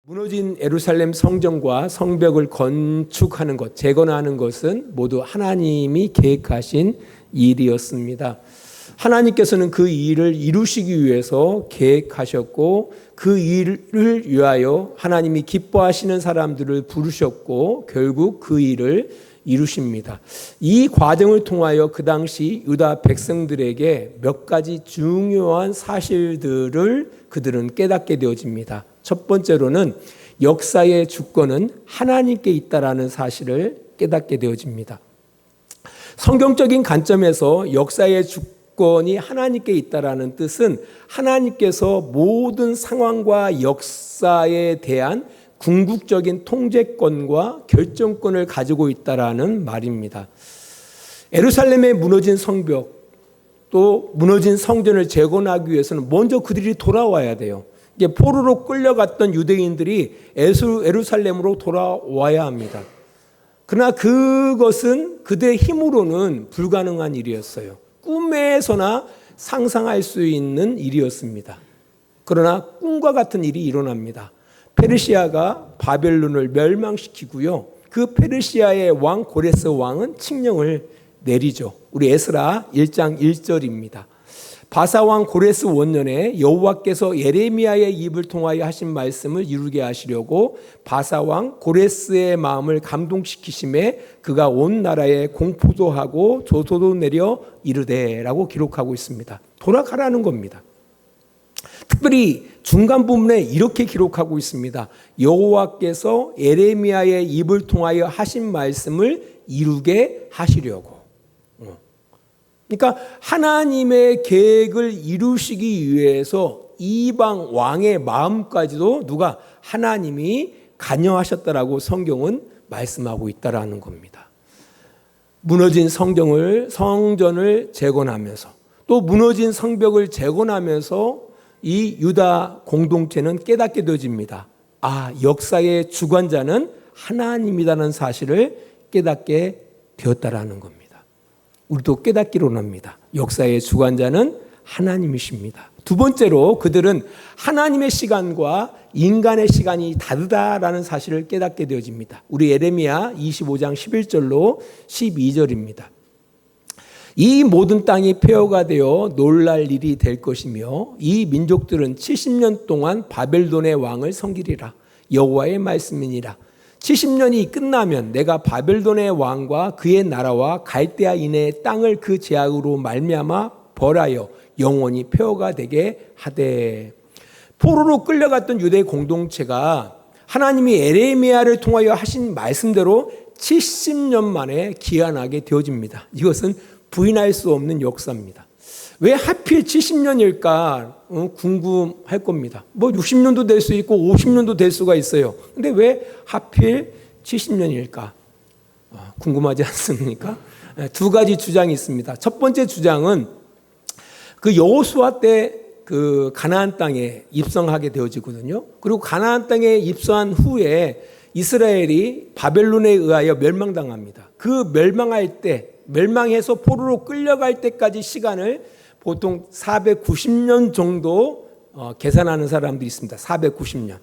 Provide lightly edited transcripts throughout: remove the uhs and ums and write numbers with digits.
무너진 예루살렘 성전과 성벽을 건축하는 것, 재건하는 것은 모두 하나님이 계획하신 일이었습니다. 하나님께서는 그 일을 이루시기 위해서 계획하셨고 그 일을 위하여 하나님이 기뻐하시는 사람들을 부르셨고 결국 그 일을 이루십니다. 이 과정을 통하여 그 당시 유다 백성들에게 몇 가지 중요한 사실들을 그들은 깨닫게 되어집니다. 첫 번째로는 역사의 주권은 하나님께 있다라는 사실을 깨닫게 되어집니다. 성경적인 관점에서 역사의 주권이 하나님께 있다라는 뜻은 하나님께서 모든 상황과 역사에 대한 궁극적인 통제권과 결정권을 가지고 있다라는 말입니다. 예루살렘의 무너진 성벽 또 무너진 성전을 재건하기 위해서는 먼저 그들이 돌아와야 돼요. 이게 포로로 끌려갔던 유대인들이 예루살렘으로 돌아와야 합니다. 그러나 그것은 그들의 힘으로는 불가능한 일이었어요. 꿈에서나 상상할 수 있는 일이었습니다. 그러나 꿈과 같은 일이 일어납니다. 페르시아가 바벨론을 멸망시키고요. 그 페르시아의 왕 고레스 왕은 칙령을 내리죠. 우리 에스라 1장 1절입니다. 바사왕 고레스 원년에 여호와께서 예레미야의 입을 통하여 하신 말씀을 이루게 하시려고 바사왕 고레스의 마음을 감동시키심에 그가 온 나라에 공포도 하고 조소도 내려 이르되라고 기록하고 있습니다. 돌아가라는 겁니다. 특별히 중간 부분에 이렇게 기록하고 있습니다. 여호와께서 예레미야의 입을 통하여 하신 말씀을 이루게 하시려고. 그러니까 하나님의 계획을 이루시기 위해서 이방 왕의 마음까지도 누가 하나님이 관여하셨다라고 성경은 말씀하고 있다라는 겁니다. 무너진 성전을 재건하면서 또 무너진 성벽을 재건하면서 이 유다 공동체는 깨닫게 되어집니다. 역사의 주관자는 하나님이라는 사실을 깨닫게 되었다라는 겁니다. 우리도 깨닫기로 합니다. 역사의 주관자는 하나님이십니다. 두 번째로 그들은 하나님의 시간과 인간의 시간이 다르다라는 사실을 깨닫게 되어집니다. 우리 예레미야 25장 11절로 12절입니다. 이 모든 땅이 폐허가 되어 놀랄 일이 될 것이며 이 민족들은 70년 동안 바벨론의 왕을 섬기리라. 여호와의 말씀이니라. 70년이 끝나면 내가 바벨론의 왕과 그의 나라와 갈대아인의 땅을 그 제약으로 말미암아 벌하여 영원히 폐허가 되게 하되. 포로로 끌려갔던 유대 공동체가 하나님이 예레미야를 통하여 하신 말씀대로 70년 만에 귀환하게 되어집니다. 이것은 부인할 수 없는 역사입니다. 왜 하필 70년일까 궁금할 겁니다. 60년도 될 수 있고 50년도 될 수가 있어요. 근데 왜 하필 70년일까? 궁금하지 않습니까? 두 가지 주장이 있습니다. 첫 번째 주장은 그 여호수아 때 그 가나안 땅에 입성하게 되어지거든요. 그리고 가나안 땅에 입성한 후에 이스라엘이 바벨론에 의하여 멸망당합니다. 그 멸망해서 포로로 끌려갈 때까지 시간을 보통 490년 정도 계산하는 사람들이 있습니다. 490년.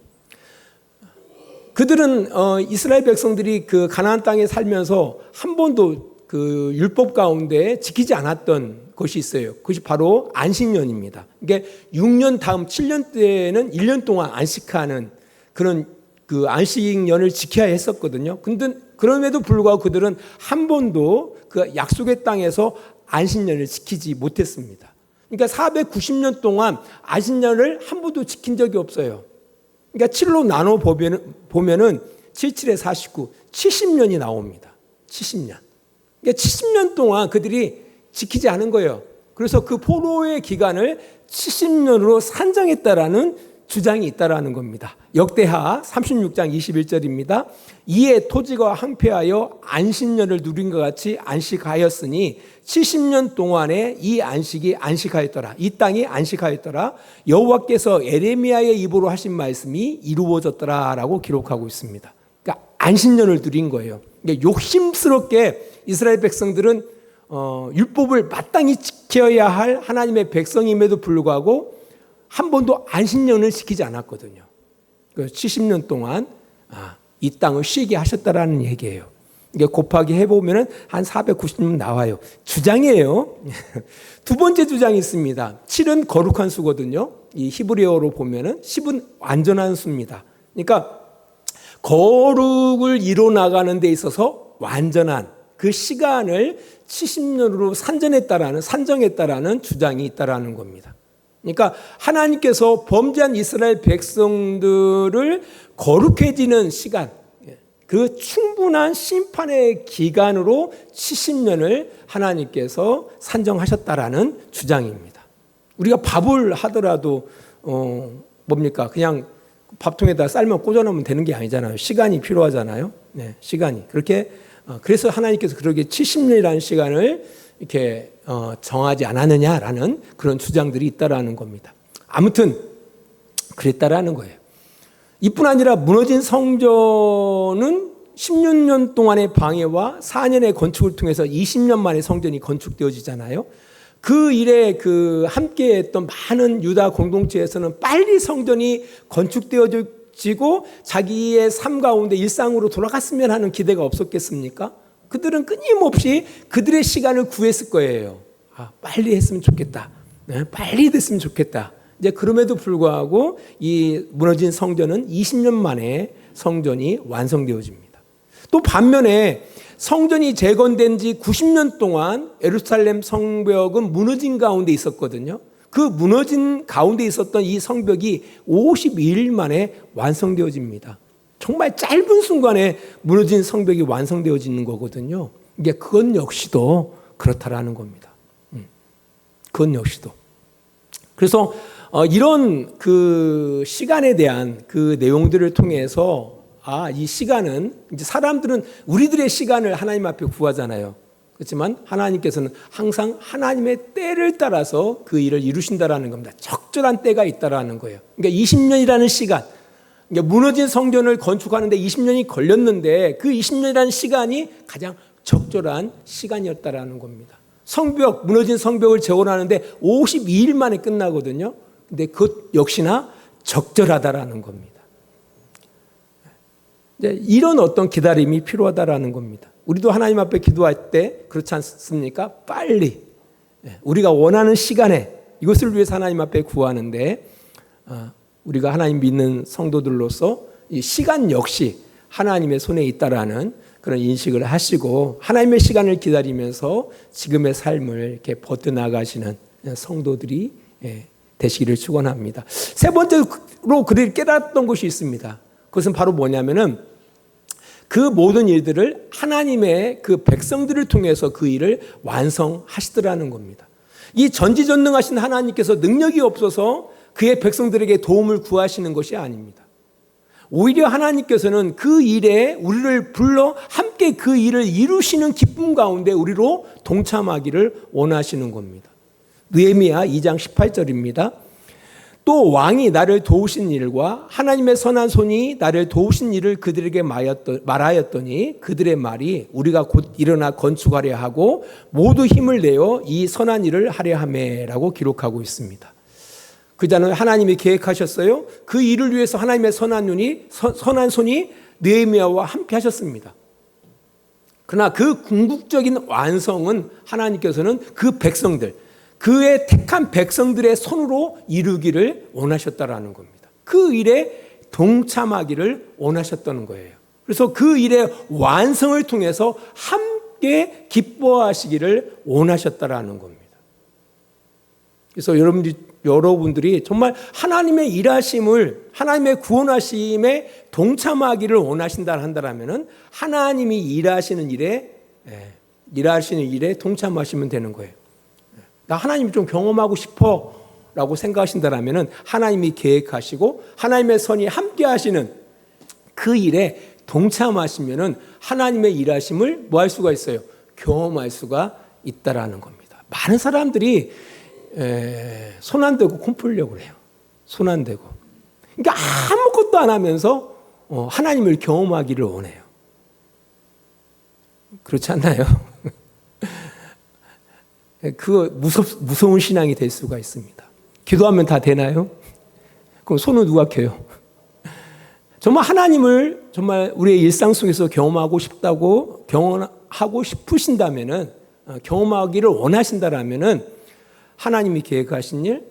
그들은 이스라엘 백성들이 그 가나안 땅에 살면서 한 번도 그 율법 가운데 지키지 않았던 것이 있어요. 그것이 바로 안식년입니다. 이게 6년 다음 7년 때는 1년 동안 안식하는 그런 그 안식년을 지켜야 했었거든요. 근데 그럼에도 불구하고 그들은 한 번도 그 약속의 땅에서 안식년을 지키지 못했습니다. 그러니까 490년 동안 안식년을 한 번도 지킨 적이 없어요. 그러니까 7로 나눠 보면은 77에 49, 70년이 나옵니다. 70년. 그러니까 70년 동안 그들이 지키지 않은 거예요. 그래서 그 포로의 기간을 70년으로 산정했다라는 주장이 있다라는 겁니다. 역대하 36장 21절입니다. 이에 토지가 황폐하여 안식년을 누린 것 같이 안식하였으니 70년 동안에 이 안식이 안식하였더라. 이 땅이 안식하였더라. 여호와께서 예레미야의 입으로 하신 말씀이 이루어졌더라라고 기록하고 있습니다. 그러니까 안식년을 누린 거예요. 그러니까 욕심스럽게 이스라엘 백성들은 율법을 마땅히 지켜야 할 하나님의 백성임에도 불구하고 한 번도 안식년을 지키지 않았거든요. 그 70년 동안 이 땅을 쉬게 하셨다라는 얘기예요. 이게 곱하기 해보면 한 490년 나와요. 주장이에요. 두 번째 주장이 있습니다. 7은 거룩한 수거든요. 이 히브리어로 보면은 10은 완전한 수입니다. 그러니까 거룩을 이뤄 나가는 데 있어서 완전한 그 시간을 70년으로 산정했다라는 주장이 있다라는 겁니다. 그러니까 하나님께서 범죄한 이스라엘 백성들을 거룩해지는 시간, 그 충분한 심판의 기간으로 70년을 하나님께서 산정하셨다라는 주장입니다. 우리가 밥을 하더라도 뭡니까? 그냥 밥통에다 쌀만 꽂아놓으면 되는 게 아니잖아요. 시간이 필요하잖아요. 네, 시간이. 그렇게 그래서 하나님께서 그렇게 70년이라는 시간을 이렇게 정하지 않았느냐라는 그런 주장들이 있다라는 겁니다. 아무튼 그랬다라는 거예요. 이뿐 아니라 무너진 성전은 16년 동안의 방해와 4년의 건축을 통해서 20년 만에 성전이 건축되어지잖아요. 그 일에 함께 했던 많은 유다 공동체에서는 빨리 성전이 건축되어지고 자기의 삶 가운데 일상으로 돌아갔으면 하는 기대가 없었겠습니까? 그들은 끊임없이 그들의 시간을 구했을 거예요. 빨리 했으면 좋겠다. 빨리 됐으면 좋겠다. 이제 그럼에도 불구하고 이 무너진 성전은 20년 만에 성전이 완성되어집니다. 또 반면에 성전이 재건된 지 90년 동안 예루살렘 성벽은 무너진 가운데 있었거든요. 그 무너진 가운데 있었던 이 성벽이 52일 만에 완성되어집니다. 정말 짧은 순간에 무너진 성벽이 완성되어지는 거거든요. 이게 그건 역시도 그렇다라는 겁니다. 그건 역시도. 그래서 이런 그 시간에 대한 그 내용들을 통해서 이 시간은 이제 사람들은 우리들의 시간을 하나님 앞에 구하잖아요. 그렇지만 하나님께서는 항상 하나님의 때를 따라서 그 일을 이루신다라는 겁니다. 적절한 때가 있다라는 거예요. 그러니까 20년이라는 시간, 그러니까 무너진 성전을 건축하는데 20년이 걸렸는데 그 20년이라는 시간이 가장 적절한 시간이었다라는 겁니다. 무너진 성벽을 재건하는데 52일 만에 끝나거든요. 근데 그것 역시나 적절하다라는 겁니다. 이런 어떤 기다림이 필요하다라는 겁니다. 우리도 하나님 앞에 기도할 때 그렇지 않습니까? 빨리 우리가 원하는 시간에 이것을 위해서 하나님 앞에 구하는데 우리가 하나님 믿는 성도들로서 이 시간 역시 하나님의 손에 있다라는 그런 인식을 하시고 하나님의 시간을 기다리면서 지금의 삶을 이렇게 버텨나가시는 성도들이 되시기를 축원합니다. 세 번째로 그들이 깨달았던 것이 있습니다. 그것은 바로 뭐냐면은 그 모든 일들을 하나님의 그 백성들을 통해서 그 일을 완성하시더라는 겁니다. 이 전지전능하신 하나님께서 능력이 없어서 그의 백성들에게 도움을 구하시는 것이 아닙니다. 오히려 하나님께서는 그 일에 우리를 불러 함께 그 일을 이루시는 기쁨 가운데 우리로 동참하기를 원하시는 겁니다. 느헤미야 2장 18절입니다. 또 왕이 나를 도우신 일과 하나님의 선한 손이 나를 도우신 일을 그들에게 말하였더니 그들의 말이 우리가 곧 일어나 건축하려 하고 모두 힘을 내어 이 선한 일을 하려 하매라고 기록하고 있습니다. 그자는 하나님이 계획하셨어요. 그 일을 위해서 하나님의 선한 손이 느헤미야와 함께 하셨습니다. 그러나 그 궁극적인 완성은 하나님께서는 그 백성들, 그의 택한 백성들의 손으로 이루기를 원하셨다라는 겁니다. 그 일에 동참하기를 원하셨다는 거예요. 그래서 그 일의 완성을 통해서 함께 기뻐하시기를 원하셨다라는 겁니다. 그래서 여러분들이 정말 하나님의 일하심을, 하나님의 구원하심에 동참하기를 원하신다 한다면 하나님이 일하시는 일에 동참하시면 되는 거예요. 나 하나님 좀 경험하고 싶어 라고 생각하신다면 하나님이 계획하시고 하나님의 선이 함께 하시는 그 일에 동참하시면 하나님의 일하심을 뭐 할 수가 있어요? 경험할 수가 있다라는 겁니다. 많은 사람들이 손 안 대고 콩 풀려고 그래요. 손 안 대고. 그러니까 아무것도 안 하면서 하나님을 경험하기를 원해요. 그렇지 않나요? 그 무서운 신앙이 될 수가 있습니다. 기도하면 다 되나요? 그럼 손은 누가 켜요? 정말 하나님을 정말 우리의 일상 속에서 경험하고 싶다고 경험하고 싶으신다면은, 경험하기를 원하신다라면은 하나님이 계획하신 일,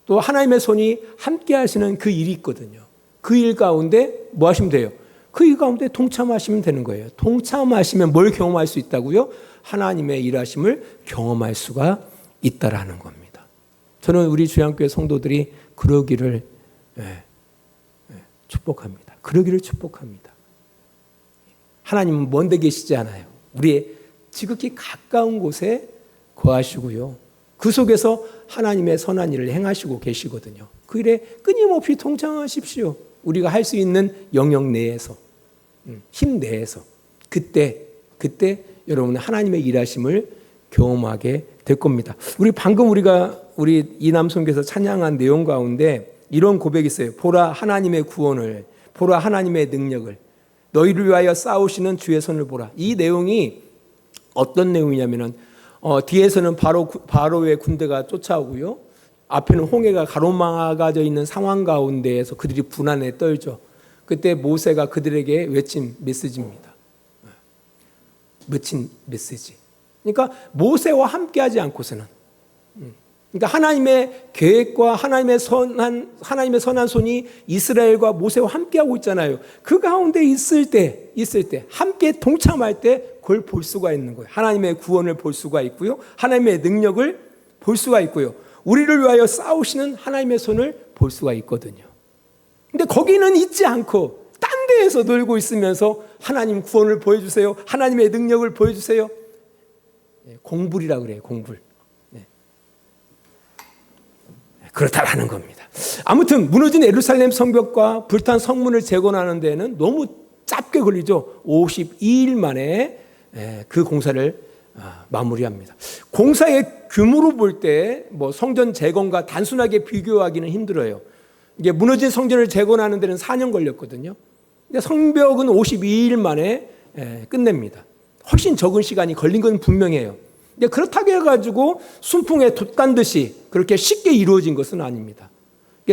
또 하나님의 손이 함께 하시는 그 일이 있거든요. 그 일 가운데 뭐 하시면 돼요? 그 일 가운데 동참하시면 되는 거예요. 동참하시면 뭘 경험할 수 있다고요? 하나님의 일하심을 경험할 수가 있다라는 겁니다. 저는 우리 주양교회 성도들이 그러기를 축복합니다. 그러기를 축복합니다. 하나님은 먼데 계시지 않아요. 우리의 지극히 가까운 곳에 거하시고요. 그 속에서 하나님의 선한 일을 행하시고 계시거든요. 그 일에 끊임없이 동참하십시오. 우리가 할 수 있는 영역 내에서, 힘 내에서. 그때 여러분은 하나님의 일하심을 경험하게 될 겁니다. 우리 이남송께서 찬양한 내용 가운데 이런 고백이 있어요. 보라 하나님의 구원을, 보라 하나님의 능력을, 너희를 위하여 싸우시는 주의 손을 보라. 이 내용이 어떤 내용이냐면은 뒤에서는 바로의 군대가 쫓아오고요. 앞에는 홍해가 가로막아져 있는 상황 가운데에서 그들이 불안에 떨죠. 그때 모세가 그들에게 외친 메시지입니다. 외친 메시지. 그러니까 모세와 함께하지 않고서는, 그러니까 하나님의 계획과 하나님의 선한 손이 이스라엘과 모세와 함께하고 있잖아요. 그 가운데 있을 때 함께 동참할 때 그걸 볼 수가 있는 거예요. 하나님의 구원을 볼 수가 있고요. 하나님의 능력을 볼 수가 있고요. 우리를 위하여 싸우시는 하나님의 손을 볼 수가 있거든요. 근데 거기는 있지 않고 딴 데에서 놀고 있으면서 하나님 구원을 보여주세요. 하나님의 능력을 보여주세요. 공불이라고 그래요. 공불. 그렇다라는 겁니다. 아무튼 무너진 예루살렘 성벽과 불탄 성문을 재건하는 데는 너무 짧게 걸리죠. 52일 만에 그 공사를 마무리합니다. 공사의 규모로 볼 때 뭐 성전 재건과 단순하게 비교하기는 힘들어요. 이게 무너진 성전을 재건하는 데는 4년 걸렸거든요. 근데 성벽은 52일 만에 끝냅니다. 훨씬 적은 시간이 걸린 건 분명해요. 근데 그렇다고 해가지고 순풍에 돛단 듯이 그렇게 쉽게 이루어진 것은 아닙니다.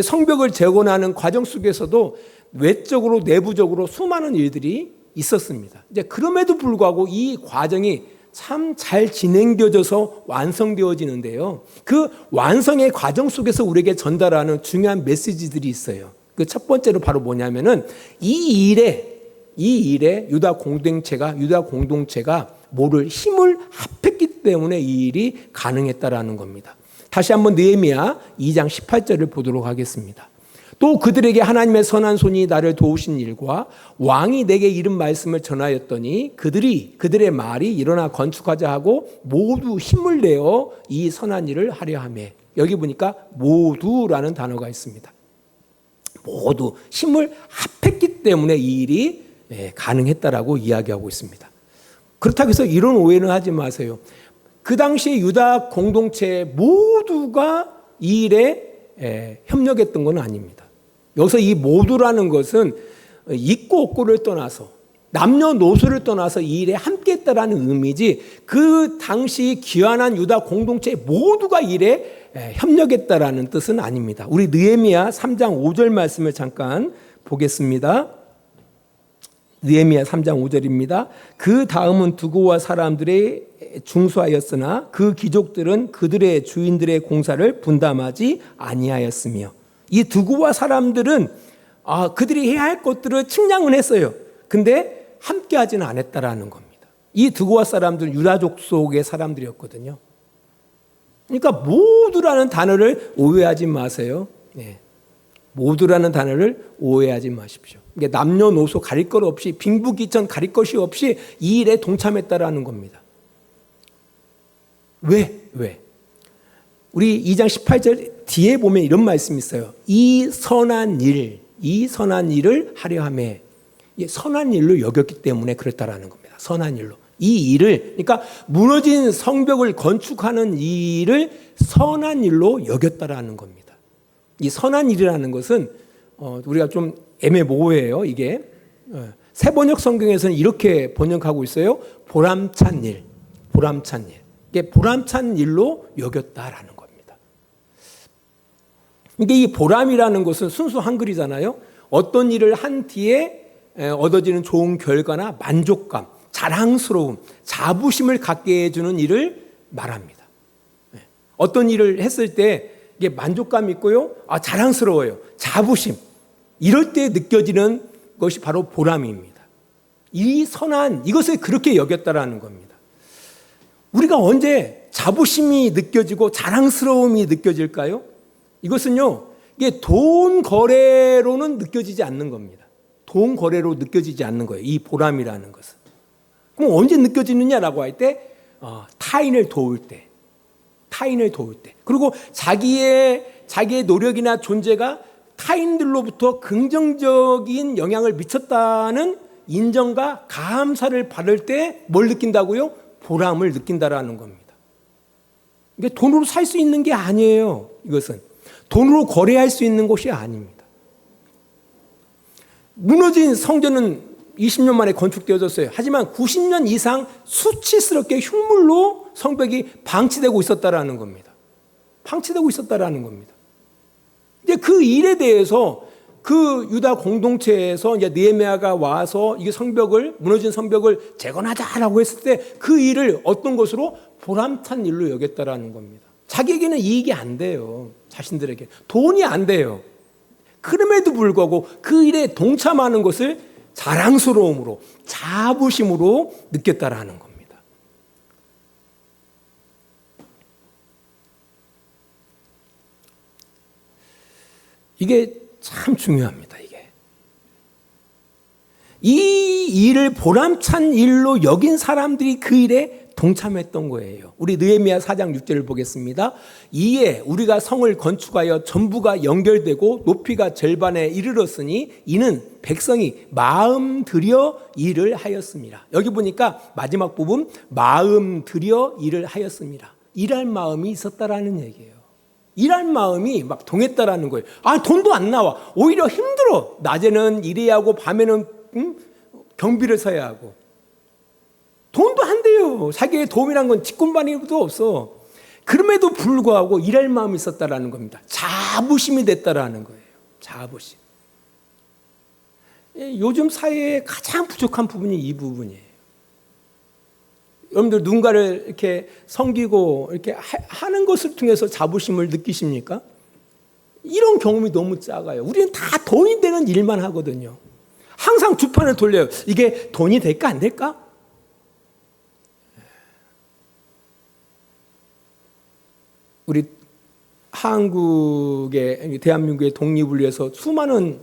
성벽을 재건하는 과정 속에서도 외적으로 내부적으로 수많은 일들이 있었습니다. 이제 그럼에도 불구하고 이 과정이 참 잘 진행되어져서 완성되어지는데요. 그 완성의 과정 속에서 우리에게 전달하는 중요한 메시지들이 있어요. 그 첫 번째로 바로 뭐냐면은 이 일에 유다 공동체가 모를 힘을 합했기 때문에 이 일이 가능했다라는 겁니다. 다시 한번 느헤미야 2장 18절을 보도록 하겠습니다. 또 그들에게 하나님의 선한 손이 나를 도우신 일과 왕이 내게 이른 말씀을 전하였더니 그들의 말이 일어나 건축하자 하고 모두 힘을 내어 이 선한 일을 하려 하매. 여기 보니까 모두라는 단어가 있습니다. 모두 힘을 합했기 때문에 이 일이 가능했다라고 이야기하고 있습니다. 그렇다고 해서 이런 오해는 하지 마세요. 그 당시 유다 공동체 모두가 이 일에 협력했던 건 아닙니다. 여기서 이 모두라는 것은 있고 없고를 떠나서 남녀노소를 떠나서 이 일에 함께했다라는 의미지 그 당시 귀환한 유다 공동체 모두가 이 일에 협력했다라는 뜻은 아닙니다. 우리 느헤미야 3장 5절 말씀을 잠깐 보겠습니다. 느헤미야 3장 5절입니다. 그 다음은 두고와 사람들의 중수하였으나 그 귀족들은 그들의 주인들의 공사를 분담하지 아니하였으며. 이 두고와 사람들은 그들이 해야 할 것들을 측량은 했어요. 근데 함께하지는 않았다라는 겁니다. 이 두고와 사람들은 유다족 속의 사람들이었거든요. 그러니까 모두라는 단어를 오해하지 마세요. 모두라는 단어를 오해하지 마십시오. 이게 남녀노소 가릴 것 없이 빈부귀천 가릴 것이 없이 이 일에 동참했다라는 겁니다. 왜? 우리 2장 18절 뒤에 보면 이런 말씀이 있어요. 이 선한 일을 하려 하매. 선한 일로 여겼기 때문에 그랬다라는 겁니다. 선한 일로. 이 일을, 그러니까 무너진 성벽을 건축하는 이 일을 선한 일로 여겼다라는 겁니다. 이 선한 일이라는 것은 우리가 좀 애매모호해요. 이게 새번역 성경에서는 이렇게 번역하고 있어요. 보람찬 일. 이게 보람찬 일로 여겼다라는 겁니다. 이게 이 보람이라는 것은 순수 한글이잖아요. 어떤 일을 한 뒤에 얻어지는 좋은 결과나 만족감, 자랑스러움, 자부심을 갖게 해주는 일을 말합니다. 어떤 일을 했을 때 이게 만족감이 있고요, 자랑스러워요, 자부심, 이럴 때 느껴지는 것이 바로 보람입니다. 이 선한 이것을 그렇게 여겼다라는 겁니다. 우리가 언제 자부심이 느껴지고 자랑스러움이 느껴질까요? 이것은요, 이게 돈 거래로는 느껴지지 않는 겁니다. 돈 거래로 느껴지지 않는 거예요. 이 보람이라는 것은. 그럼 언제 느껴지느냐라고 할 때, 타인을 도울 때, 그리고 자기의 노력이나 존재가 타인들로부터 긍정적인 영향을 미쳤다는 인정과 감사를 받을 때 뭘 느낀다고요? 보람을 느낀다라는 겁니다. 이게 돈으로 살 수 있는 게 아니에요. 이것은 돈으로 거래할 수 있는 것이 아닙니다. 무너진 성전은 20년 만에 건축되어졌어요. 하지만 90년 이상 수치스럽게 흉물로 성벽이 방치되고 있었다라는 겁니다. 이제 그 일에 대해서 그 유다 공동체에서 이제 느헤미야가 와서 이게 무너진 성벽을 재건하자라고 했을 때 그 일을 어떤 것으로 보람찬 일로 여겼다라는 겁니다. 자기에게는 이익이 안 돼요. 자신들에게 돈이 안 돼요. 그럼에도 불구하고 그 일에 동참하는 것을 자랑스러움으로, 자부심으로 느꼈다라는 겁니다. 이게 참 중요합니다. 이 일을 보람찬 일로 여긴 사람들이 그 일에 동참했던 거예요. 우리 느헤미야 4장 6절을 보겠습니다. 이에 우리가 성을 건축하여 전부가 연결되고 높이가 절반에 이르렀으니 이는 백성이 마음 들여 일을 하였습니다. 여기 보니까 마지막 부분 마음 들여 일을 하였습니다. 일할 마음이 있었다라는 얘기예요. 일할 마음이 막 동했다라는 거예요. 돈도 안 나와. 오히려 힘들어. 낮에는 일해야 하고 밤에는 경비를 서야 하고. 돈도 안 돼요. 자기의 도움이란 건 직분반이도 없어. 그럼에도 불구하고 일할 마음이 있었다라는 겁니다. 자부심이 됐다라는 거예요. 자부심. 요즘 사회에 가장 부족한 부분이 이 부분이에요. 여러분들 누군가를 이렇게 섬기고 이렇게 하는 것을 통해서 자부심을 느끼십니까? 이런 경험이 너무 작아요. 우리는 다 돈이 되는 일만 하거든요. 항상 주판을 돌려요. 이게 돈이 될까 안 될까? 우리 대한민국의 독립을 위해서 수많은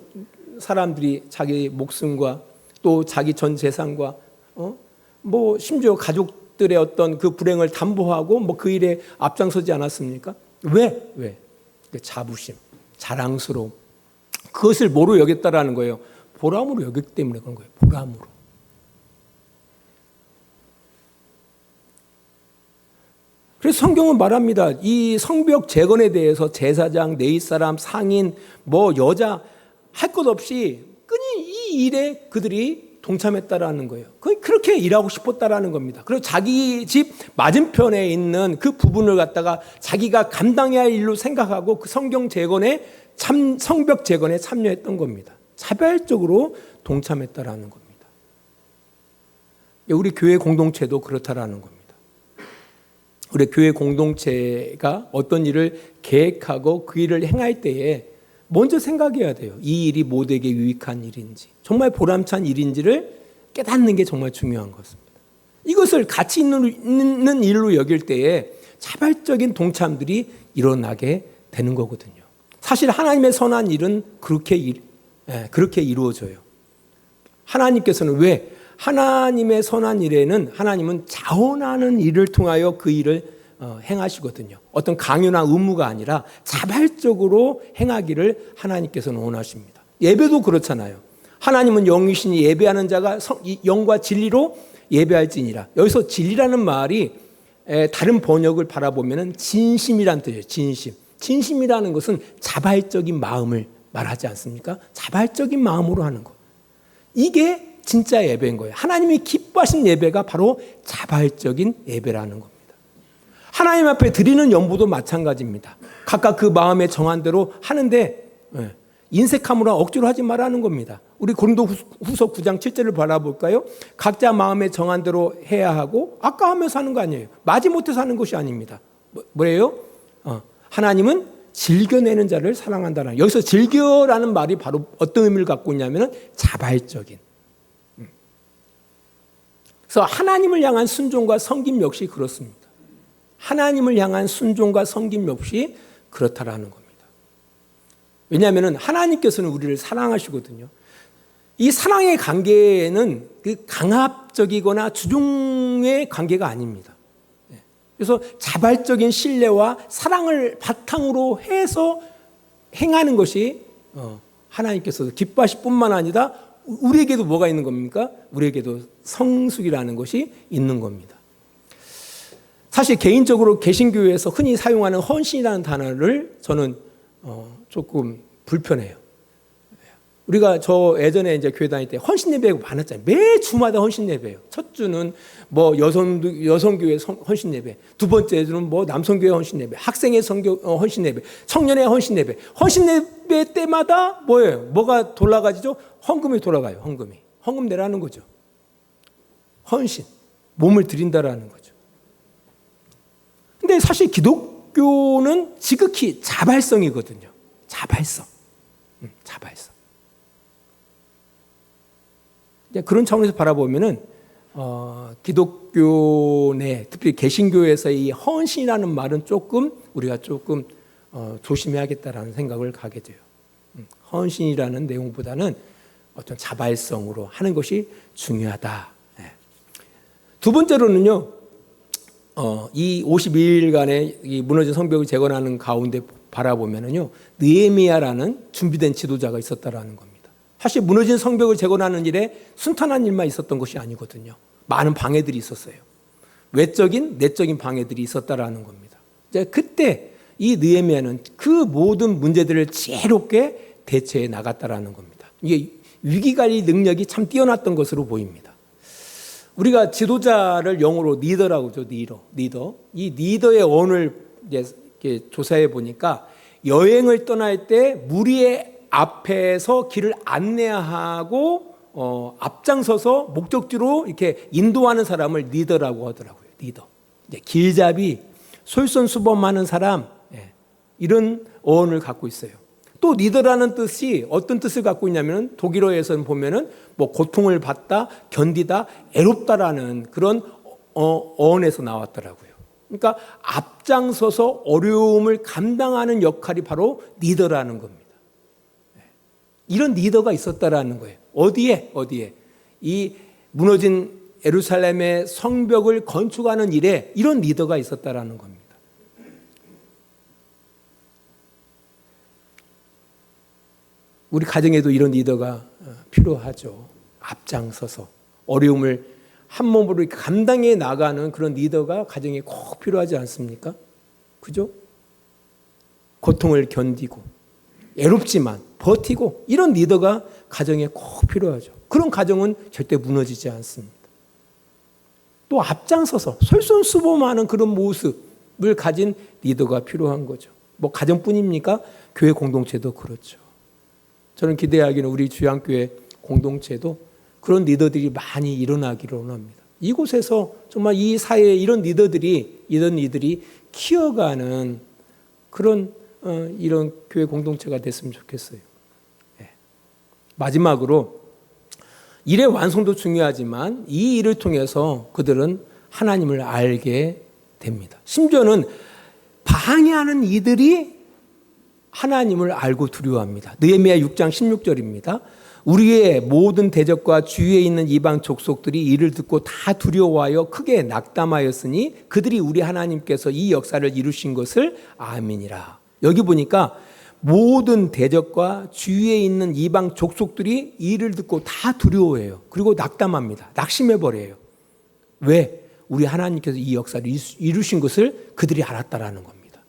사람들이 자기 목숨과 또 자기 전 재산과 심지어 가족들의 어떤 그 불행을 담보하고 그 일에 앞장서지 않았습니까? 왜? 자부심, 자랑스러움. 그것을 뭐로 여겼다라는 거예요? 보람으로 여겼기 때문에 그런 거예요. 보람으로. 그래서 성경은 말합니다. 이 성벽 재건에 대해서 제사장, 네윗사람, 상인, 여자 할 것 없이 끈히 이 일에 그들이 동참했다라는 거예요. 그렇게 일하고 싶었다라는 겁니다. 그리고 자기 집 맞은편에 있는 그 부분을 갖다가 자기가 감당해야 할 일로 생각하고 그 성벽 재건에 참여했던 겁니다. 자발적으로 동참했다라는 겁니다. 우리 교회 공동체도 그렇다라는 겁니다. 우리 교회 공동체가 어떤 일을 계획하고 그 일을 행할 때에 먼저 생각해야 돼요. 이 일이 모두에게 유익한 일인지, 정말 보람찬 일인지를 깨닫는 게 정말 중요한 것입니다. 이것을 가치 있는 일로 여길 때에 자발적인 동참들이 일어나게 되는 거거든요. 사실 하나님의 선한 일은 그렇게 이루어져요. 하나님께서는 왜? 하나님의 선한 일에는 하나님은 자원하는 일을 통하여 그 일을 행하시거든요. 어떤 강요나 의무가 아니라 자발적으로 행하기를 하나님께서는 원하십니다. 예배도 그렇잖아요. 하나님은 영이시니 예배하는 자가 영과 진리로 예배할지니라. 여기서 진리라는 말이 다른 번역을 바라보면 진심이란 뜻이에요. 진심이라는 것은 자발적인 마음을 말하지 않습니까? 자발적인 마음으로 하는 것. 이게 진짜 예배인 거예요. 하나님이 기뻐하신 예배가 바로 자발적인 예배라는 겁니다. 하나님 앞에 드리는 연보도 마찬가지입니다. 각각 그 마음에 정한 대로 하는데 인색함으로 억지로 하지 말라는 겁니다. 우리 고린도후서 9장 7절을 바라볼까요? 각자 마음에 정한 대로 해야 하고 아까하면서 하는 거 아니에요. 마지못해서 하는 것이 아닙니다. 뭐예요? 하나님은 즐겨내는 자를 사랑한다는. 여기서 즐겨라는 말이 바로 어떤 의미를 갖고 있냐면 자발적인. 그래서 하나님을 향한 순종과 섬김 역시 그렇습니다. 하나님을 향한 순종과 섬김 역시 그렇다라는 겁니다. 왜냐하면 하나님께서는 우리를 사랑하시거든요. 이 사랑의 관계는 그 강압적이거나 주종의 관계가 아닙니다. 그래서 자발적인 신뢰와 사랑을 바탕으로 해서 행하는 것이 하나님께서 기뻐하실 뿐만 아니라 우리에게도 뭐가 있는 겁니까? 우리에게도 성숙이라는 것이 있는 겁니다. 사실 개인적으로 개신교에서 흔히 사용하는 헌신이라는 단어를 저는 조금 불편해요. 우리가 저 예전에 이제 교회 다닐 때 헌신 예배가 많았잖아요. 매 주마다 헌신 예배예요. 첫 주는 뭐 여성교회 헌신 예배, 두 번째 주는 뭐 남성교회 헌신 예배, 학생의 헌신 예배, 청년의 헌신 예배. 헌신 예배 때마다 뭐예요? 뭐가 돌아가지죠? 헌금이 돌아가요. 헌금 내라는 거죠. 헌신, 몸을 드린다라는 거죠. 근데 사실 기독교는 지극히 자발성이거든요. 자발성. 그런 차원에서 바라보면은 기독교 내 특히 개신교에서 이 헌신이라는 말은 우리가 조금 조심해야겠다라는 생각을 가게 돼요. 헌신이라는 내용보다는 어떤 자발성으로 하는 것이 중요하다. 두 번째로는요, 이 52일간의 이 무너진 성벽을 재건하는 가운데 바라보면은요, 느헤미야라는 준비된 지도자가 있었다라는 겁니다. 사실 무너진 성벽을 재건하는 일에 순탄한 일만 있었던 것이 아니거든요. 많은 방해들이 있었어요. 외적인, 내적인 방해들이 있었다라는 겁니다. 그때 이 느헤미야는 그 모든 문제들을 지혜롭게 대처해 나갔다라는 겁니다. 이게 위기관리 능력이 참 뛰어났던 것으로 보입니다. 우리가 지도자를 영어로 리더라고 하죠. 리더. 이 리더의 언어를 이제 조사해 보니까 여행을 떠날 때 무리의 앞에서 길을 안내하고 앞장서서 목적지로 이렇게 인도하는 사람을 리더라고 하더라고요. 리더. 길잡이, 솔선수범하는 사람, 이런 어원을 갖고 있어요. 또 리더라는 뜻이 어떤 뜻을 갖고 있냐면 독일어에서는 보면은 뭐 고통을 받다, 견디다, 애롭다라는 그런 어원에서 나왔더라고요. 그러니까 앞장서서 어려움을 감당하는 역할이 바로 리더라는 겁니다. 이런 리더가 있었다라는 거예요. 어디에? 이 무너진 예루살렘의 성벽을 건축하는 일에 이런 리더가 있었다라는 겁니다. 우리 가정에도 이런 리더가 필요하죠. 앞장서서 어려움을 한 몸으로 감당해 나가는 그런 리더가 가정에 꼭 필요하지 않습니까? 그죠? 고통을 견디고 애롭지만 버티고 이런 리더가 가정에 꼭 필요하죠. 그런 가정은 절대 무너지지 않습니다. 또 앞장서서 솔선수범하는 그런 모습을 가진 리더가 필요한 거죠. 뭐 가정뿐입니까? 교회 공동체도 그렇죠. 저는 기대하기는 우리 주양교회 공동체도 그런 리더들이 많이 일어나기를 원합니다. 이곳에서 정말 이 사회에 이런 리더들이 키워가는 그런 이런 교회 공동체가 됐으면 좋겠어요. 마지막으로 일의 완성도 중요하지만 이 일을 통해서 그들은 하나님을 알게 됩니다. 심지어는 방해하는 이들이 하나님을 알고 두려워합니다. 느헤미야 6장 16절입니다. 우리의 모든 대적과 주위에 있는 이방 족속들이 이를 듣고 다 두려워하여 크게 낙담하였으니 그들이 우리 하나님께서 이 역사를 이루신 것을 아미니라. 여기 보니까 모든 대적과 주위에 있는 이방 족속들이 이를 듣고 다 두려워해요. 그리고 낙담합니다. 낙심해버려요. 왜? 우리 하나님께서 이 역사를 이루신 것을 그들이 알았다라는 겁니다.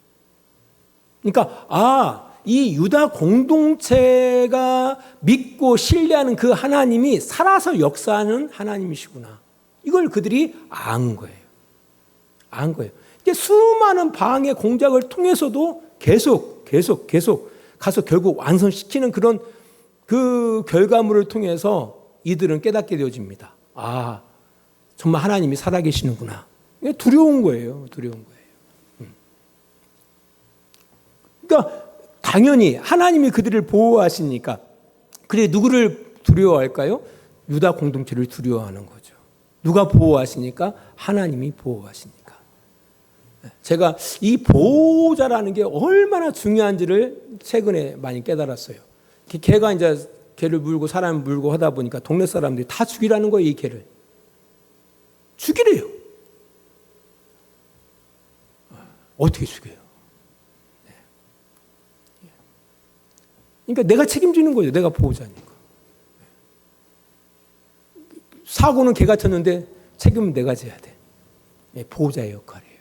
그러니까 이 유다 공동체가 믿고 신뢰하는 그 하나님이 살아서 역사하는 하나님이시구나. 이걸 그들이 안 거예요. 이제 수많은 방해 공작을 통해서도 계속 가서 결국 완성시키는 그런 그 결과물을 통해서 이들은 깨닫게 되어집니다. 아, 정말 하나님이 살아계시는구나. 두려운 거예요. 두려운 거예요. 그러니까 당연히 하나님이 그들을 보호하시니까, 그래 누구를 두려워할까요? 유다 공동체를 두려워하는 거죠. 누가 보호하시니까? 하나님이 보호하시니까. 제가 이 보호자라는 게 얼마나 중요한지를 최근에 많이 깨달았어요. 개가 이제 개를 물고 사람을 물고 하다 보니까 동네 사람들이 다 죽이라는 거예요. 이 개를 죽이래요. 어떻게 죽여요? 그러니까 내가 책임지는 거예요. 내가 보호자니까. 사고는 개가 쳤는데 책임은 내가 져야 돼. 보호자의 역할이에요.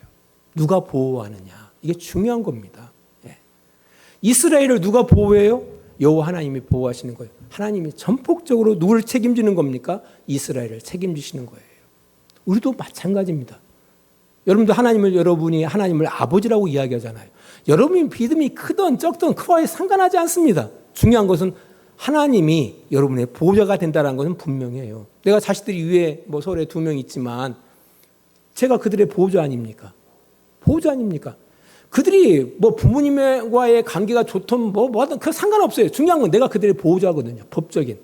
누가 보호하느냐. 이게 중요한 겁니다. 이스라엘을 누가 보호해요? 여호와 하나님이 보호하시는 거예요. 하나님이 전폭적으로 누구를 책임지는 겁니까? 이스라엘을 책임지시는 거예요. 우리도 마찬가지입니다. 여러분이 하나님을 아버지라고 이야기하잖아요. 여러분이 믿음이 크든 적든 그와에 상관하지 않습니다. 중요한 것은 하나님이 여러분의 보호자가 된다는 것은 분명해요. 내가 자식들이 위에 서울에 2명 있지만 제가 그들의 보호자 아닙니까? 보호자 아닙니까? 그들이 부모님과의 관계가 좋든 뭐든 그 상관없어요. 중요한 건 내가 그들의 보호자거든요. 법적인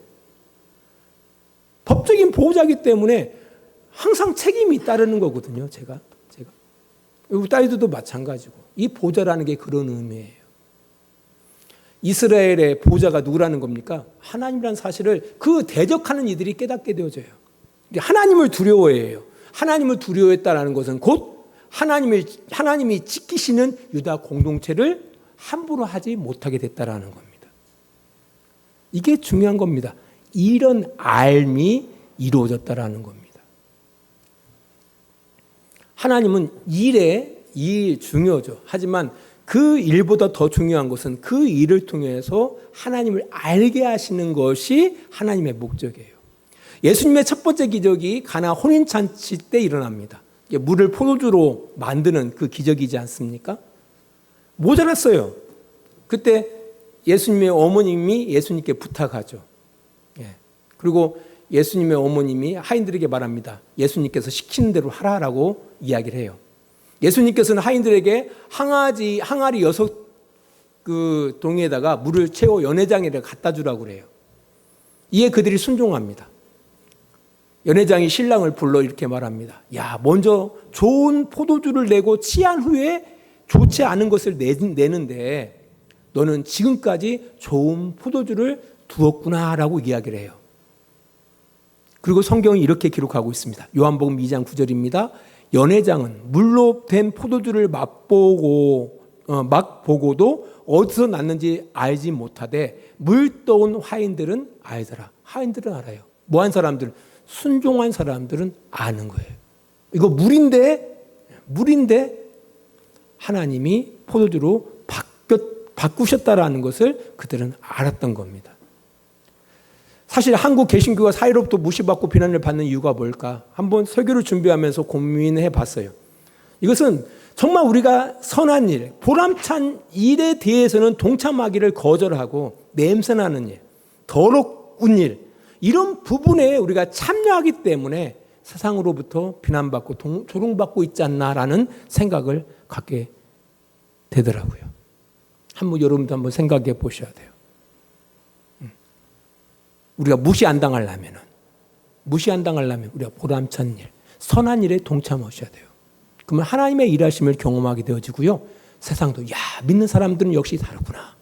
보호자이기 때문에 항상 책임이 따르는 거거든요. 제가 우리 딸들도 마찬가지고 이 보호자라는 게 그런 의미예요. 이스라엘의 보호자가 누구라는 겁니까? 하나님이라는 사실을 그 대적하는 이들이 깨닫게 되어져요. 하나님을 두려워해요. 하나님을 두려워했다는 것은 곧 하나님이 지키시는 유다 공동체를 함부로 하지 못하게 됐다라는 겁니다. 이게 중요한 겁니다. 이런 알미 이루어졌다라는 겁니다. 하나님은 일 중요하죠. 하지만 그 일보다 더 중요한 것은 그 일을 통해서 하나님을 알게 하시는 것이 하나님의 목적이에요. 예수님의 첫 번째 기적이 가나 혼인잔치 때 일어납니다. 물을 포도주로 만드는 그 기적이지 않습니까? 모자랐어요. 그때 예수님의 어머님이 예수님께 부탁하죠. 그리고 예수님의 어머님이 하인들에게 말합니다. 예수님께서 시키는 대로 하라라고 이야기를 해요. 예수님께서는 하인들에게 항아리 6 동에다가 물을 채워 연회장에 갖다 주라고 그래요. 이에 그들이 순종합니다. 연회장이 신랑을 불러 이렇게 말합니다. 야, 먼저 좋은 포도주를 내고 취한 후에 좋지 않은 것을 내는데 너는 지금까지 좋은 포도주를 두었구나라고 이야기를 해요. 그리고 성경이 이렇게 기록하고 있습니다. 요한복음 2장 9절입니다. 연회장은 물로 된 포도주를 맛보고도 어디서 났는지 알지 못하되 물 떠온 하인들은 알더라. 하인들은 알아요. 뭐한 사람들? 순종한 사람들은 아는 거예요. 이거 물인데 하나님이 포도주로 바꾸셨다라는 것을 그들은 알았던 겁니다. 사실 한국 개신교가 사회로부터 무시받고 비난을 받는 이유가 뭘까? 한번 설교를 준비하면서 고민해 봤어요. 이것은 정말 우리가 선한 일, 보람찬 일에 대해서는 동참하기를 거절하고 냄새나는 일, 더러운 일, 이런 부분에 우리가 참여하기 때문에 세상으로부터 비난받고 조롱받고 있지 않나라는 생각을 갖게 되더라고요. 여러분도 한번 생각해 보셔야 돼요. 우리가 무시 안 당하려면 우리가 보람찬 일, 선한 일에 동참하셔야 돼요. 그러면 하나님의 일하심을 경험하게 되어지고요. 세상도 믿는 사람들은 역시 다르구나.